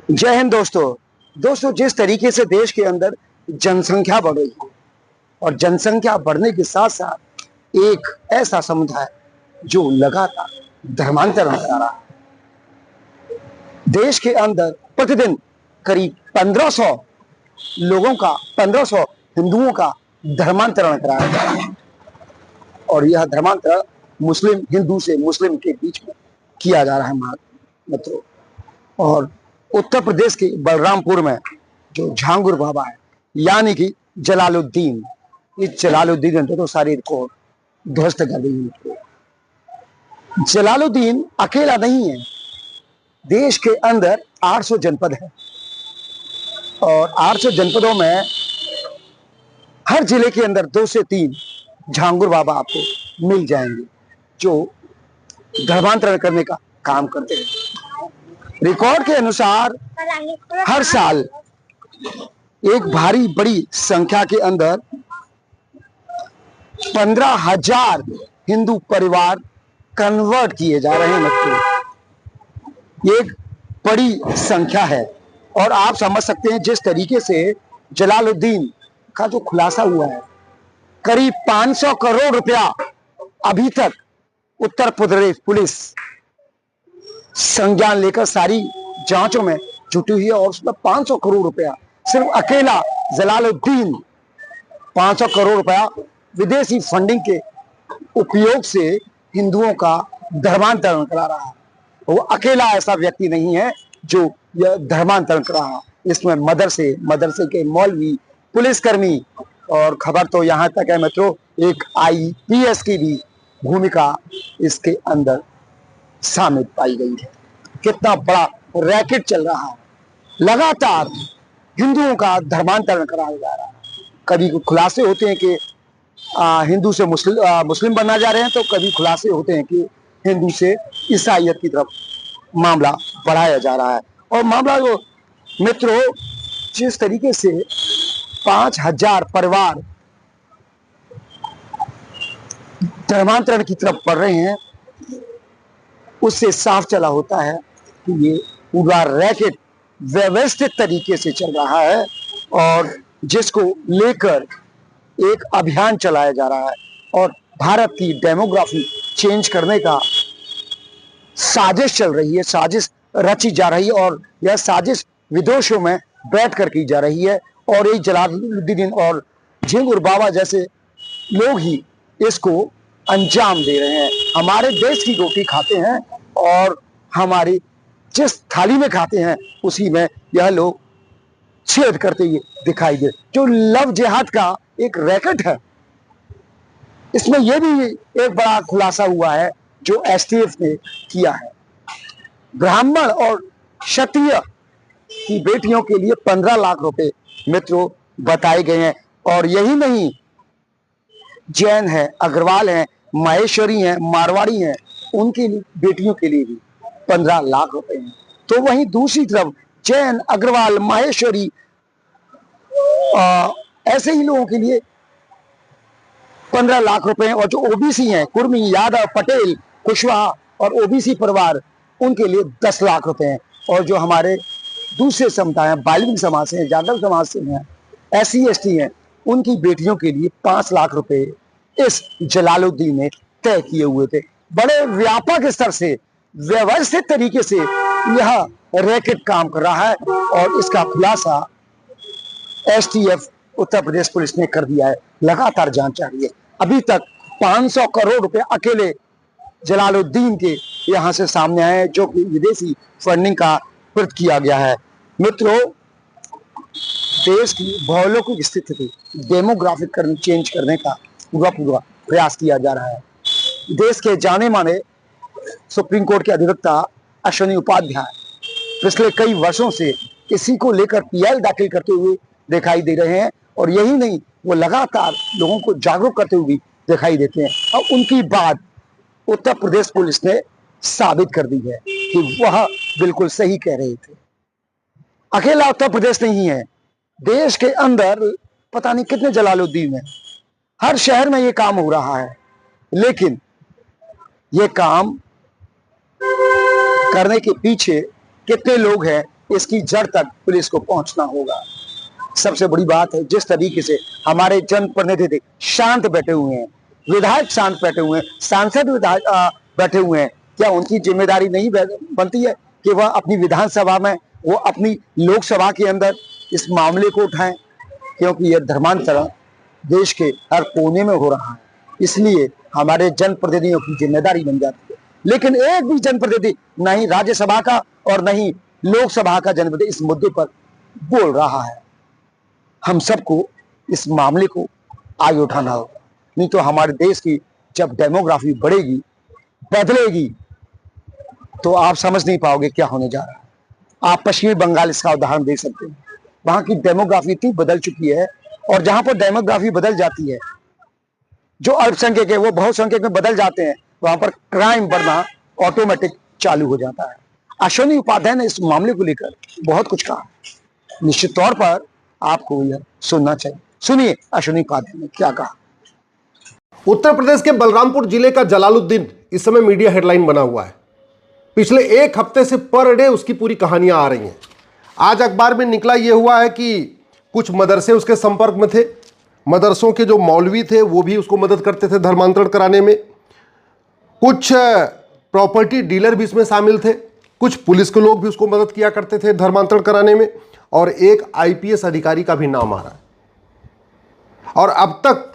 जय हिंद दोस्तों। जिस तरीके से देश के अंदर जनसंख्या बढ़ रही है और जनसंख्या बढ़ने के साथ साथ एक ऐसा समुदाय जो लगातार धर्मांतरण करा रहा है। देश के अंदर प्रतिदिन करीब 1500 लोगों का 1500 हिंदुओं का धर्मांतरण कराया जा रहा है और यह धर्मांतरण मुस्लिम हिंदू से मुस्लिम के बीच में किया जा रहा है मित्रों। और उत्तर प्रदेश के बलरामपुर में जो झांगुर बाबा है यानी कि जलालुद्दीन, इस जलालुद्दीन ने तो सारी रिकॉर्ड ध्वस्त कर दी है। जलालुद्दीन अकेला नहीं है, देश के अंदर 800 जनपद है और 800 जनपदों में हर जिले के अंदर 2 से 3 झांगुर बाबा आपको मिल जाएंगे जो धर्मांतरण करने का काम करते हैं। रिकॉर्ड के अनुसार हर साल एक भारी बड़ी संख्या के अंदर 15,000 हिंदू परिवार कन्वर्ट किए जा रहे हैं मित्रों। ये एक बड़ी संख्या है और आप समझ सकते हैं जिस तरीके से जलालुद्दीन का जो खुलासा हुआ है, करीब 500 करोड़ रुपया अभी तक उत्तर प्रदेश पुलिस संज्ञान लेकर सारी जांचों में जुटी हुई है और उसमें 500 करोड़ रुपया सिर्फ अकेला जलालुद्दीन 500 करोड़ रुपया विदेशी फंडिंग के उपयोग से हिंदुओं का धर्मांतरण करा रहा है। वो अकेला ऐसा व्यक्ति नहीं है जो यह धर्मांतरण करा रहा है। इसमें मदरसे के मौलवी, पुलिसकर्मी और खबर तो यहां तक है मित्रों, एक IPS की भी भूमिका इसके अंदर शामिल पाई गई है। कितना बड़ा रैकेट चल रहा है, लगातार हिंदुओं का धर्मांतरण कराया जा रहा है। कभी खुलासे होते हैं कि हिंदू से मुस्लिम बनना जा रहे हैं, तो कभी खुलासे होते हैं कि हिंदू से ईसाइयत की तरफ मामला बढ़ाया जा रहा है। और मामला जो मित्रों जिस तरीके से 5,000 परिवार धर्मांतरण की तरफ बढ़ रहे हैं, उससे साफ चला होता है कि ये पूरा रैकेट व्यवस्थित तरीके से चल रहा है और जिसको लेकर एक अभियान चलाया जा रहा है और भारत की डेमोग्राफी चेंज करने का साजिश चल रही है, साजिश रची जा रही है और यह साजिश विदेशों में बैठकर की जा रही है। और ये जलालुद्दीन और झिंगुर बाबा जैसे लोग ही इसको अंजाम दे रहे हैं। हमारे देश की रोटी खाते हैं और हमारी जिस थाली में खाते हैं उसी में यह लोग छेद करते हुए दिखाई दे। जो लव जिहाद का एक रैकेट है, इसमें यह भी एक बड़ा खुलासा हुआ है जो STF ने किया है। ब्राह्मण और क्षत्रिय की बेटियों के लिए 15 लाख रुपए मित्रों बताए गए हैं। और यही नहीं, जैन है, अग्रवाल है, माहेश्वरी है, मारवाड़ी है, उनकी बेटियों के लिए भी 15 लाख रुपए हैं। तो वहीं दूसरी तरफ जैन, अग्रवाल, माहेश्वरी ऐसे ही लोगों के लिए 15 लाख रुपए हैं। और जो OBC हैं, कुर्मी, यादव, पटेल, कुशवाहा और OBC परिवार, उनके लिए 10 लाख रुपए हैं। और जो हमारे दूसरे समुदाय हैं, बालिंग समाज से हैं, यादव समाज से हैं, SC ST हैं, उनकी बेटियों के लिए 5 लाख रुपए इस जलालुद्दीन ने तय किए हुए थे। बड़े व्यापक स्तर से व्यवस्थित तरीके से यह रैकेट काम कर रहा है और इसका खुलासा STF उत्तर प्रदेश पुलिस ने कर दिया है। लगातार जांच जारी है। अभी तक 500 करोड़ रुपए अकेले जलालुद्दीन के यहां से सामने आए जो कि विदेशी फंडिंग का प्रयोग किया गया है। मित्रों, देश की भौगोलिक स्थिति डेमोग्राफिक चेंज करने का पूरा प्रयास किया जा रहा है। देश के जाने माने सुप्रीम कोर्ट के अधिवक्ता अश्विनी उपाध्याय पिछले कई वर्षों से इसी को लेकर PL दाखिल करते हुए दिखाई दे रहे हैं और यही नहीं, वो लगातार लोगों को जागरूक करते हुए दिखाई देते हैं। और उनकी बात उत्तर प्रदेश पुलिस ने साबित कर दी है कि वह बिल्कुल सही कह रहे थे। अकेला उत्तर प्रदेश नहीं है, देश के अंदर पता नहीं कितने जलालुद्दीन है। हर शहर में ये काम हो रहा है, लेकिन ये काम करने के पीछे कितने लोग हैं इसकी जड़ तक पुलिस को पहुंचना होगा। सबसे बड़ी बात है, जिस तरीके से हमारे जनप्रतिनिधि शांत बैठे हुए हैं, विधायक शांत बैठे हुए हैं, सांसद विधायक बैठे हुए हैं, क्या उनकी जिम्मेदारी नहीं बनती है कि वह अपनी विधानसभा में, वो अपनी लोकसभा के अंदर इस मामले को उठाएं? क्योंकि यह धर्मांतरण देश के हर कोने में हो रहा है, इसलिए हमारे जनप्रतिनिधियों की जिम्मेदारी बन जाती है। लेकिन एक भी जनप्रतिनिधि, न ही राज्यसभा का और न ही लोकसभा का जनप्रतिनिधि इस मुद्दे पर बोल रहा है। हम सबको इस मामले को आगे उठाना होगा, नहीं तो हमारे देश की जब डेमोग्राफी बढ़ेगी, बदलेगी, तो आप समझ नहीं पाओगे क्या होने जा रहा है। आप पश्चिमी बंगाल इसका उदाहरण देख सकते हैं। वहां की डेमोग्राफी इतनी बदल चुकी है, और जहां पर डेमोग्राफी बदल जाती है, जो अल्पसंख्यक है वो बहुसंख्यक में बदल जाते हैं, वहां पर क्राइम बढ़ना ऑटोमेटिक चालू हो जाता है। अश्विनी उपाध्याय ने इस मामले को लेकर बहुत कुछ कहा, निश्चित तौर पर आपको यह सुनना चाहिए। सुनिए अश्विनी उपाध्याय ने क्या कहा। उत्तर प्रदेश के बलरामपुर जिले का जलालुद्दीन इस समय मीडिया हेडलाइन बना हुआ है। पिछले एक हफ्ते से पर डे उसकी पूरी कहानियां आ रही हैं। आज अखबार में निकला यह हुआ है कि कुछ मदरसे उसके संपर्क में थे, मदरसों के जो मौलवी थे वो भी उसको मदद करते थे धर्मांतरण कराने में, कुछ प्रॉपर्टी डीलर भी इसमें शामिल थे, कुछ पुलिस के लोग भी उसको मदद किया करते थे धर्मांतरण कराने में, और एक आईपीएस अधिकारी का भी नाम आ रहा है। और अब तक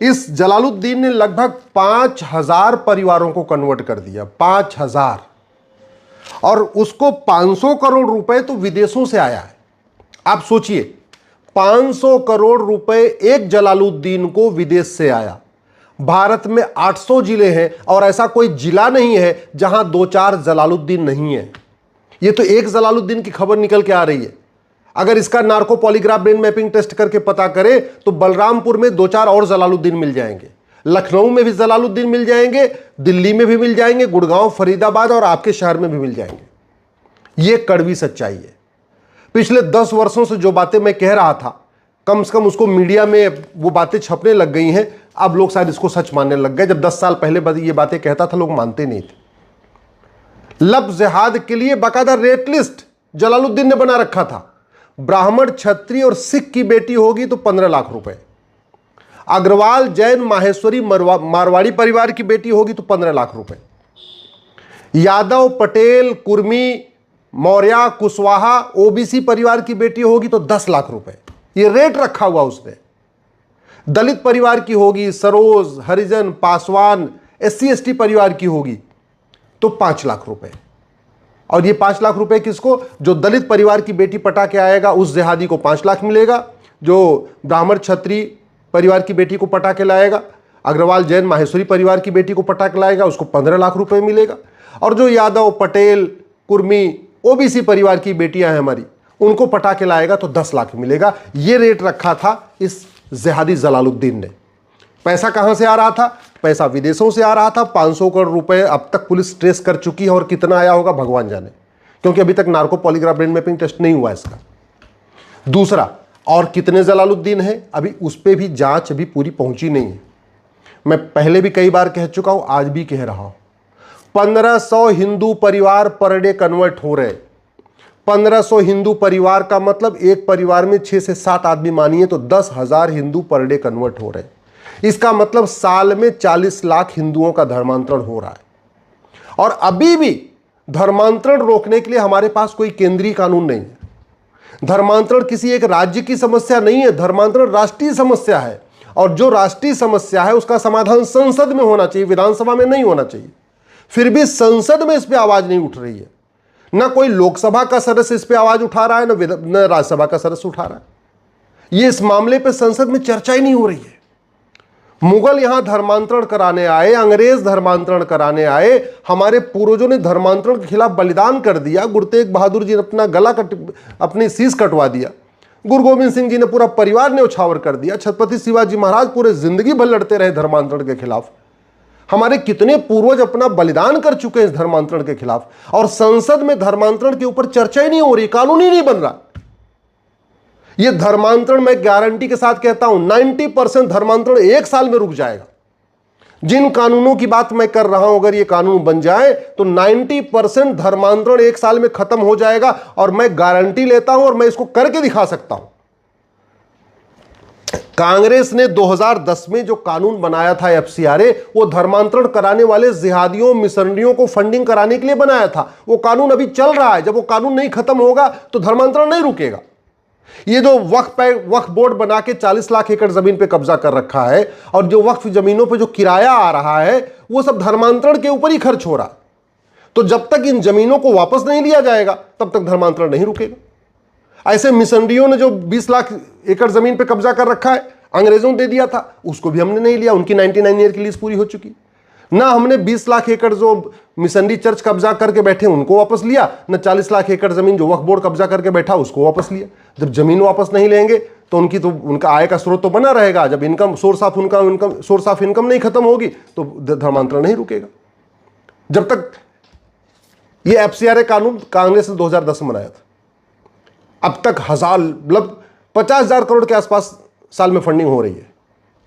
इस जलालुद्दीन ने लगभग 5000 परिवारों को कन्वर्ट कर दिया, 5000, और उसको 500 करोड़ रुपए तो विदेशों से आया है। आप सोचिए, 500 करोड़ रुपए एक जलालुद्दीन को विदेश से आया। भारत में 800 जिले हैं और ऐसा कोई जिला नहीं है जहां 2-4 जलालुद्दीन नहीं है। यह तो एक जलालुद्दीन की खबर निकल के आ रही है। अगर इसका narco polygraph brain mapping test करके पता करें तो बलरामपुर में 2-4 और जलालुद्दीन मिल जाएंगे, लखनऊ में भी जलालुद्दीन मिल जाएंगे, दिल्ली में भी मिल जाएंगे, गुड़गांव, फरीदाबाद और आपके शहर में भी मिल जाएंगे। यह कड़वी सच्चाई है। पिछले 10 वर्षों से जो बातें मैं कह रहा था, कम से कम उसको मीडिया में वो बातें छपने लग गई हैं। अब लोग शायद इसको सच मानने लग गए। जब 10 साल पहले ये बातें कहता था लोग मानते नहीं थे। लब जिहाद के लिए बाकायदा रेट लिस्ट जलालुद्दीन ने बना रखा था। ब्राह्मण, क्षत्रिय और सिख की बेटी होगी तो 15 लाख रुपए, अग्रवाल, जैन, माहेश्वरी, मारवाड़ी परिवार की बेटी होगी तो 15 लाख रुपए, यादव, पटेल, कुर्मी, मौर्य, कुशवाहा, ओबीसी परिवार की बेटी होगी तो 10 लाख रुपए। ये रेट रखा हुआ उसने। दलित परिवार की होगी, सरोज, हरिजन, पासवान, SC ST परिवार की होगी तो 5 लाख रुपए। और ये 5 लाख रुपए किसको? जो दलित परिवार की बेटी पटा के आएगा उस जिहादी को 5 लाख मिलेगा, जो ब्राह्मण क्षत्रिय परिवार की बेटी को पटा के लाएगा, अग्रवाल, जैन, माहेश्वरी परिवार की बेटी को पटा के लाएगा, उसको 15 लाख रुपए मिलेगा, और जो यादव, पटेल, कुर्मी, ओबीसी परिवार की बेटियां हैं हमारी, उनको पटा के लाएगा तो 10 लाख मिलेगा। ये रेट रखा था इस जिहादी जलालुद्दीन ने। पैसा कहां से आ रहा था? पैसा विदेशों से आ रहा था। 500 करोड़ रुपए अब तक पुलिस ट्रेस कर चुकी है, और कितना आया होगा भगवान जाने, क्योंकि अभी तक narco polygraph brain mapping test नहीं हुआ इसका। दूसरा, और कितने जलालुद्दीन हैं अभी उस पर भी जांच अभी पूरी पहुंची नहीं है। मैं पहले भी कई बार कह चुका हूं, आज भी कह रहा हूं, 1500 हिंदू परिवार पर डे कन्वर्ट हो रहे। 1500 हिंदू परिवार का मतलब एक परिवार में 6 से 7 आदमी मानिए तो 10,000 हिंदू पर डे कन्वर्ट हो रहे। इसका मतलब साल में 40 लाख हिंदुओं का धर्मांतरण हो रहा है। और अभी भी धर्मांतरण रोकने के लिए हमारे पास कोई केंद्रीय कानून नहीं है। धर्मांतरण किसी एक राज्य की समस्या नहीं है, धर्मांतरण राष्ट्रीय समस्या है। और जो राष्ट्रीय समस्या है उसका समाधान संसद में होना चाहिए, विधानसभा में नहीं होना चाहिए। फिर भी संसद में इस पर आवाज नहीं उठ रही है। ना कोई लोकसभा का सदस्य इस पर आवाज उठा रहा है, न राज्यसभा का सदस्य उठा रहा है। ये इस मामले पर संसद में चर्चा ही नहीं हो रही है। मुगल यहां धर्मांतरण कराने आए, अंग्रेज धर्मांतरण कराने आए, हमारे पूर्वजों ने धर्मांतरण के खिलाफ बलिदान कर दिया। गुरु तेग बहादुर जी ने अपनी शीश कटवा दिया। गुरु गोविंद सिंह जी ने पूरा परिवार न्यौछावर कर दिया। छत्रपति शिवाजी महाराज पूरे जिंदगी भर लड़ते रहे धर्मांतरण के खिलाफ। हमारे कितने पूर्वज अपना बलिदान कर चुके हैं इस धर्मांतरण के खिलाफ, और संसद में धर्मांतरण के ऊपर चर्चा ही नहीं हो रही, कानून ही नहीं बन रहा। यह धर्मांतरण मैं गारंटी के साथ कहता हूं 90% धर्मांतरण 1 साल में रुक जाएगा। जिन कानूनों की बात मैं कर रहा हूं, अगर ये कानून बन जाए तो 90% धर्मांतरण एक साल में खत्म हो जाएगा, और मैं गारंटी लेता हूं और मैं इसको करके दिखा सकता हूं। कांग्रेस ने 2010 में जो कानून बनाया था एफसीआरए, वो धर्मांतरण कराने वाले जिहादियों, मिशनरियों को फंडिंग कराने के लिए बनाया था। वो कानून अभी चल रहा है। जब वो कानून नहीं खत्म होगा तो धर्मांतरण नहीं रुकेगा। ये जो वक्फ बोर्ड बना के 40 लाख एकड़ जमीन पे कब्जा कर रखा है, और जो वक्फ जमीनों पे जो किराया आ रहा है, वो सब धर्मांतरण के ऊपर ही खर्च हो रहा है। तो जब तक इन जमीनों को वापस नहीं लिया जाएगा तब तक धर्मांतरण नहीं रुकेगा। ऐसे मिशनरियों ने जो 20 लाख एकड़ जमीन पे कब्जा कर रखा है, अंग्रेजों ने दे दिया था, उसको भी हमने नहीं लिया। उनकी 99 ईयर की लीज पूरी हो चुकी। ना हमने 20 लाख एकड़ जो मिशनरी चर्च कब्जा करके बैठे उनको वापस लिया, न 40 लाख एकड़ जमीन जो वक्फ बोर्ड कब्जा करके बैठा उसको वापस लिया। जब जमीन वापस नहीं लेंगे तो उनका आय का स्रोत तो बना रहेगा। जब इनकम सोर्स ऑफ इनकम नहीं खत्म होगी तो धर्मांतरण नहीं रुकेगा। जब तक ये एफसीआरए कानून कांग्रेस ने 2010 में बनाया था, अब तक 50,000 करोड़ के आसपास साल में फंडिंग हो रही है।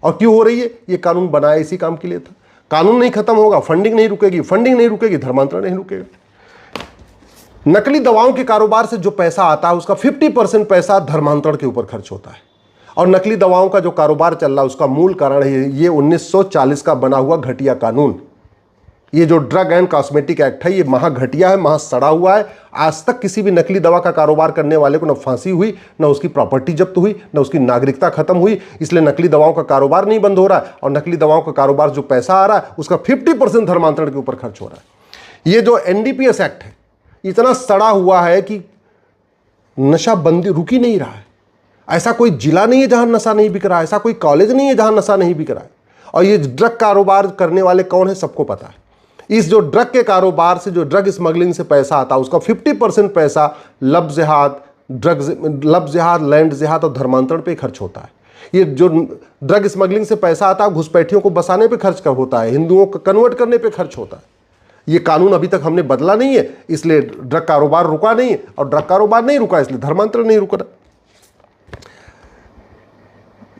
और क्यों हो रही है? ये कानून बनाया इसी काम के लिए था। कानून नहीं खत्म होगा, फंडिंग नहीं रुकेगी, धर्मांतरण नहीं रुकेगा। नकली दवाओं के कारोबार से जो पैसा आता है उसका 50% पैसा धर्मांतरण के ऊपर खर्च होता है। और नकली दवाओं का जो कारोबार चल रहा है उसका मूल कारण है ये 1940 का बना हुआ घटिया कानून। ये जो ड्रग एंड कॉस्मेटिक एक्ट है, ये महा घटिया है, महा सड़ा हुआ है। आज तक किसी भी नकली दवा का कारोबार करने वाले को न फांसी हुई, न उसकी प्रॉपर्टी जब्त हुई, न उसकी नागरिकता खत्म हुई। इसलिए नकली दवाओं का कारोबार नहीं बंद हो रहा है, और नकली दवाओं का कारोबार जो पैसा आ रहा है उसका 50% धर्मांतरण के ऊपर खर्च हो रहा है। ये जो एनडीपीएस एक्ट है इतना सड़ा हुआ है कि नशाबंदी रुक ही नहीं रहा है। ऐसा कोई जिला नहीं है जहां नशा नहीं बिक रहा है, ऐसा कोई कॉलेज नहीं है जहां नशा नहीं बिक रहा है। और ये ड्रग कारोबार करने वाले कौन है सबको पता है। इस जो ड्रग के कारोबार से, जो ड्रग स्मगलिंग से पैसा आता है उसका 50% पैसा लब जिहाद, लैंड जिहाद और धर्मांतरण पे खर्च होता है। ये जो ड्रग स्मगलिंग से पैसा आता है घुसपैठियों को बसाने पे खर्च होता है, हिंदुओं को कन्वर्ट करने पे खर्च होता है। ये कानून अभी तक हमने बदला नहीं है, इसलिए ड्रग कारोबार रुका नहीं है, और ड्रग कारोबार नहीं रुका इसलिए धर्मांतरण नहीं रुका।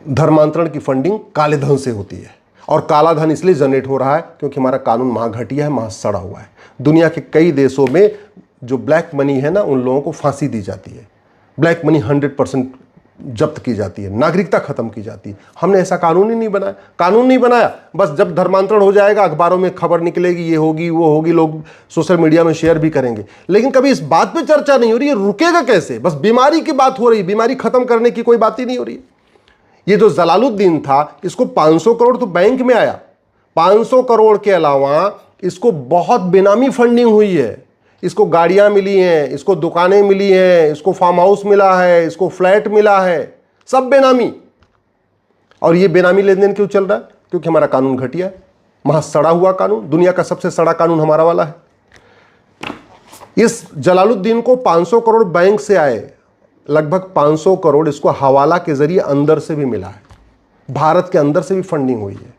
धर्मांतरण की फंडिंग काले धन से होती है, और काला धन इसलिए जनरेट हो रहा है क्योंकि हमारा कानून महा घटिया है, महा सड़ा हुआ है। दुनिया के कई देशों में जो ब्लैक मनी है ना, उन लोगों को फांसी दी जाती है, ब्लैक मनी 100% जब्त की जाती है, नागरिकता खत्म की जाती है। हमने ऐसा कानून ही नहीं बनाया। कानून नहीं बनाया, बस जब धर्मांतरण हो जाएगा अखबारों में खबर निकलेगी, ये होगी वो होगी, लोग सोशल मीडिया में शेयर भी करेंगे, लेकिन कभी इस बात पे चर्चा नहीं हो रही है रुकेगा कैसे। बस बीमारी की बात हो रही है, बीमारी खत्म करने की कोई बात ही नहीं हो रही। ये जो जलालुद्दीन था, इसको 500 करोड़ तो बैंक में आया, 500 करोड़ के अलावा इसको बहुत बेनामी फंडिंग हुई है। इसको गाड़ियां मिली हैं, इसको दुकानें मिली हैं, इसको फार्म हाउस मिला है, इसको फ्लैट मिला है, सब बेनामी। और ये बेनामी लेन देन क्यों चल रहा है? क्योंकि हमारा कानून घटिया है, महा सड़ा हुआ कानून। दुनिया का सबसे सड़ा कानून हमारा वाला है। इस जलालुद्दीन को 500 करोड़ बैंक से आए, लगभग 500 करोड़ इसको हवाला के जरिए अंदर से भी मिला है, भारत के अंदर से भी फंडिंग हुई है।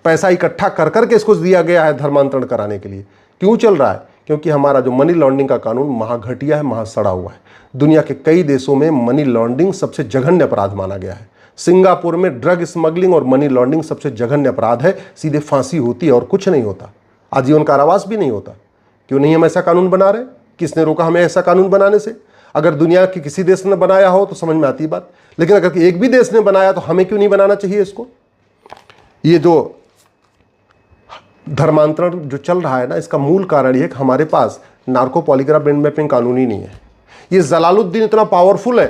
पैसा इकट्ठा कर करके इसको दिया गया है धर्मांतरण कराने के लिए। क्यों चल रहा है? क्योंकि हमारा जो मनी लॉन्ड्रिंग का कानून महा घटिया है, महा सड़ा हुआ है। दुनिया के कई देशों में मनी लॉन्ड्रिंग सबसे जघन्य अपराध माना गया है। सिंगापुर में ड्रग स्मगलिंग और मनी लॉन्ड्रिंग सबसे जघन्य अपराध है, सीधे फांसी होती है और कुछ नहीं होता, आजीवन कारावास भी नहीं होता। क्यों नहीं हम ऐसा कानून बना रहे? किसने रोका हमें ऐसा कानून बनाने से? अगर दुनिया के किसी देश ने बनाया हो तो समझ में आती बात, लेकिन अगर एक भी देश ने बनाया तो हमें क्यों नहीं बनाना चाहिए इसको? ये जो धर्मांतरण जो चल रहा है ना, इसका मूल कारण ये कि हमारे पास नार्को पॉलीग्राफ ब्रेन मैपिंग कानून ही नहीं है। ये जलालुद्दीन इतना पावरफुल है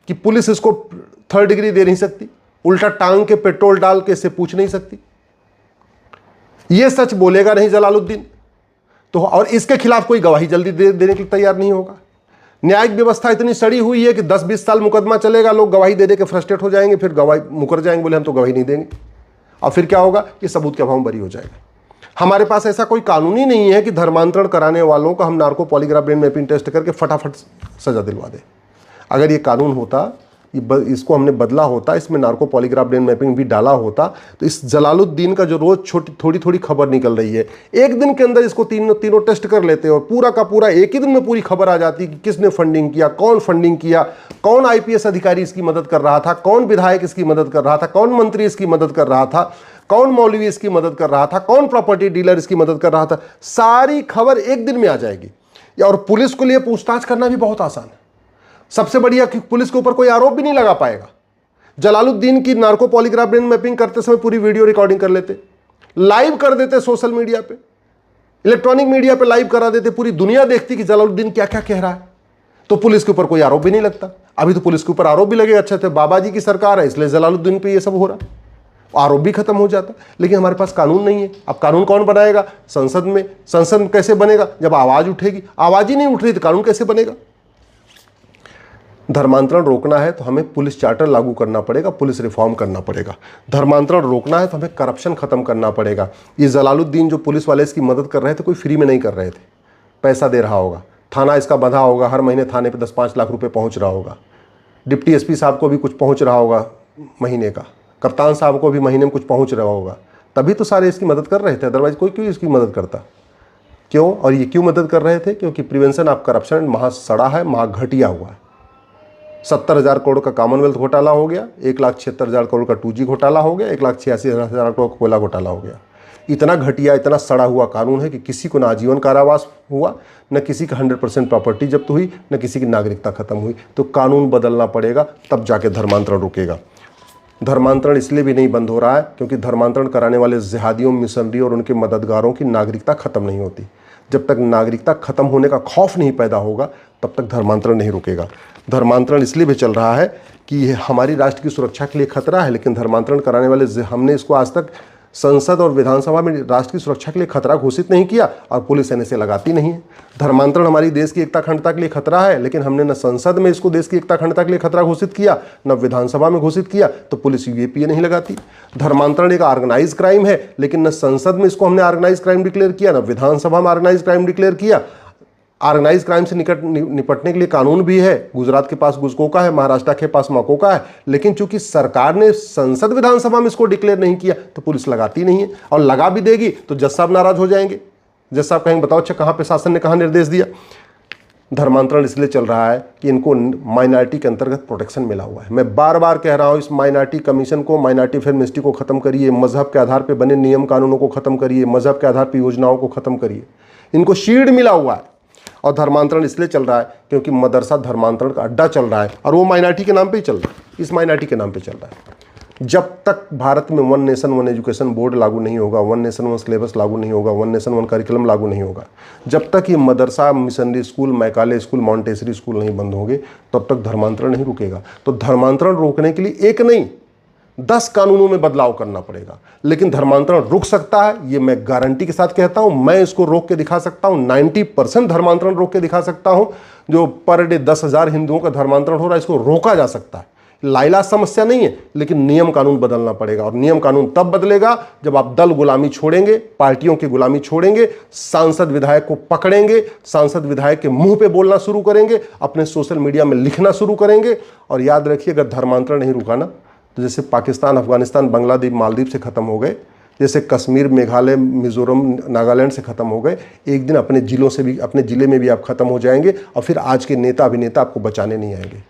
कि पुलिस इसको 3rd डिग्री दे नहीं सकती, उल्टा टांग के पेट्रोल डाल के इससे पूछ नहीं सकती। ये सच बोलेगा नहीं जलालुद्दीन तो, और इसके खिलाफ कोई गवाही जल्दी देने के लिए तैयार नहीं होगा। न्यायिक व्यवस्था इतनी सड़ी हुई है कि 10-20 साल मुकदमा चलेगा, लोग गवाही दे के फ्रस्ट्रेट हो जाएंगे, फिर गवाही मुकर जाएंगे, बोले हम तो गवाही नहीं देंगे, और फिर क्या होगा? ये सबूत के अभाव में बरी हो जाएगा। हमारे पास ऐसा कोई कानून ही नहीं है कि धर्मांतरण कराने वालों को हम narco polygraph brain mapping test करके फटाफट सजा दिलवा दें। अगर ये कानून होता, इसको हमने बदला होता, इसमें नार्को पॉलीग्राफ ब्रेन मैपिंग भी डाला होता, तो इस जलालुद्दीन का जो रोज थोड़ी थोड़ी खबर निकल रही है, एक दिन के अंदर इसको तीनों टेस्ट कर लेते और पूरा का पूरा एक ही दिन में पूरी खबर आ जाती कि किसने फंडिंग किया, कौन फंडिंग किया, कौन आईपीएस अधिकारी इसकी मदद कर रहा था, कौन विधायक इसकी मदद कर रहा था, कौन मंत्री इसकी मदद कर रहा था, कौन मौलवी इसकी मदद कर रहा था, कौन प्रॉपर्टी डीलर इसकी मदद कर रहा था, सारी खबर एक दिन में आ जाएगी। और पुलिस को लिए पूछताछ करना भी बहुत आसान है। सबसे बढ़िया कि पुलिस के ऊपर कोई आरोप भी नहीं लगा पाएगा। जलालुद्दीन की नार्को पॉलीग्राफ ब्रेन मैपिंग करते समय पूरी वीडियो रिकॉर्डिंग कर लेते, लाइव कर देते सोशल मीडिया पे, इलेक्ट्रॉनिक मीडिया पे लाइव करा देते, पूरी दुनिया देखती कि जलालुद्दीन क्या क्या कह रहा है, तो पुलिस के ऊपर कोई आरोप भी नहीं लगता। अभी तो पुलिस के ऊपर आरोप भी लगेगा, अच्छा तो बाबा जी की सरकार है इसलिए जलालुद्दीन पे ये सब हो रहा है, आरोप भी खत्म हो जाता। लेकिन हमारे पास कानून नहीं है। अब कानून कौन बनाएगा? संसद में। संसद कैसे बनेगा? जब आवाज उठेगी। आवाज ही नहीं उठ रही तो कानून कैसे बनेगा? धर्मांतरण रोकना है तो हमें पुलिस चार्टर लागू करना पड़ेगा, पुलिस रिफॉर्म करना पड़ेगा। धर्मांतरण रोकना है तो हमें करप्शन खत्म करना पड़ेगा। ये जलालुद्दीन जो पुलिस वाले इसकी मदद कर रहे थे, कोई फ्री में नहीं कर रहे थे, पैसा दे रहा होगा, थाना इसका बंधा होगा, हर महीने थाने पे 10-5 लाख रुपए पहुंच रहा होगा, डिप्टी एसपी साहब को भी कुछ पहुंच रहा होगा महीने का, कप्तान साहब को भी महीने में कुछ पहुंच रहा होगा, तभी तो सारे इसकी मदद कर रहे थे। अदरवाइज कोई क्यों इसकी मदद करता? क्यों? और ये क्यों मदद कर रहे थे? क्योंकि प्रिवेंशन ऑफ करप्शन महा सड़ा है, महा घटिया हुआ है। 70,000 करोड़ का कॉमनवेल्थ घोटाला हो गया, 1,76,000 करोड़ का 2G घोटाला हो गया, 1,86,000 करोड़ का कोयला घोटाला हो गया। इतना घटिया, इतना सड़ा हुआ कानून है कि किसी को ना आजीवन कारावास हुआ, न किसी का 100% प्रॉपर्टी जब्त हुई, न किसी की नागरिकता खत्म हुई। तो कानून बदलना पड़ेगा, तब जाके धर्मांतरण रुकेगा। धर्मांतरण इसलिए भी नहीं बंद हो रहा है क्योंकि धर्मांतरण कराने वाले जिहादियों, मिशनरी और उनके मददगारों की नागरिकता खत्म नहीं होती। जब तक नागरिकता खत्म होने का खौफ नहीं पैदा होगा, तब तक धर्मांतरण नहीं रुकेगा। धर्मांतरण इसलिए भी चल रहा है कि ये हमारी राष्ट्र की सुरक्षा के लिए खतरा है, लेकिन धर्मांतरण कराने वाले हमने इसको आज तक संसद और विधानसभा में राष्ट्र की सुरक्षा के लिए खतरा घोषित नहीं किया और पुलिस इसे लगाती नहीं है। धर्मांतरण हमारी देश की एकता अखंडता के लिए खतरा है, लेकिन हमने न संसद में इसको देश की एकता अखंडता के लिए खतरा घोषित किया, न विधानसभा में घोषित किया, तो पुलिस यूएपीए नहीं लगाती। धर्मांतरण एक ऑर्गेनाइज क्राइम है, लेकिन न संसद में इसको हमने ऑर्गेनाइज क्राइम डिक्लेयर किया, न विधानसभा में ऑर्गेनाइज क्राइम डिक्लेयर किया। ऑर्गेनाइज क्राइम से निपटने के लिए कानून भी है, गुजरात के पास गुजकोका है, महाराष्ट्र के पास मकोका है, लेकिन चूंकि सरकार ने संसद विधानसभा में इसको डिक्लेयर नहीं किया तो पुलिस लगाती नहीं है। और लगा भी देगी तो जज साहब नाराज हो जाएंगे। जज साहब कहेंगे बताओ अच्छा कहाँ पे शासन ने कहाँ निर्देश दिया। धर्मांतरण इसलिए चल रहा है कि इनको माइनॉरिटी के अंतर्गत प्रोटेक्शन मिला हुआ है। मैं बार बार कह रहा हूँ, इस माइनॉरिटी कमीशन को, माइनॉरिटी फेयर मिनिस्ट्री को खत्म करिए, मजहब के आधार पर बने नियम कानूनों को खत्म करिए, मजहब के आधार पर योजनाओं को खत्म करिए। इनको शील्ड मिला हुआ है। और धर्मांतरण इसलिए चल रहा है क्योंकि मदरसा धर्मांतरण का अड्डा चल रहा है, और वो माइनॉरिटी के नाम पे ही चल रहा है, इस माइनॉरिटी के नाम पे चल रहा है। जब तक भारत में 1 नेशन 1 एजुकेशन बोर्ड लागू नहीं होगा, 1 नेशन 1 सिलेबस लागू नहीं होगा, 1 नेशन 1 करिकुलम लागू नहीं होगा, जब तक ये मदरसा, missionary school, Macaulay school, Montessori school नहीं बंद होंगे, तब तक धर्मांतरण नहीं रुकेगा। तो धर्मांतरण रोकने के लिए एक नहीं 10 कानूनों में बदलाव करना पड़ेगा। लेकिन धर्मांतरण रुक सकता है, ये मैं गारंटी के साथ कहता हूं। मैं इसको रोक के दिखा सकता हूं, 90% धर्मांतरण रोक के दिखा सकता हूं। जो पर डे 10,000 हिंदुओं का धर्मांतरण हो रहा है, इसको रोका जा सकता है। लाइलाज समस्या नहीं है, लेकिन नियम कानून बदलना पड़ेगा। और नियम कानून तब बदलेगा जब आप दल गुलामी छोड़ेंगे, पार्टियों की गुलामी छोड़ेंगे, सांसद विधायक को पकड़ेंगे, सांसद विधायक के मुंह पे बोलना शुरू करेंगे, अपने सोशल मीडिया में लिखना शुरू करेंगे। और याद रखिए, अगर धर्मांतरण नहीं रुका ना, तो जैसे पाकिस्तान, अफगानिस्तान, बांग्लादेश, मालदीव से ख़त्म हो गए, जैसे कश्मीर, मेघालय, मिजोरम, नागालैंड से ख़त्म हो गए, एक दिन अपने ज़िलों से भी, अपने ज़िले में भी आप ख़त्म हो जाएंगे। और फिर आज के नेता अभिनेता आपको बचाने नहीं आएंगे।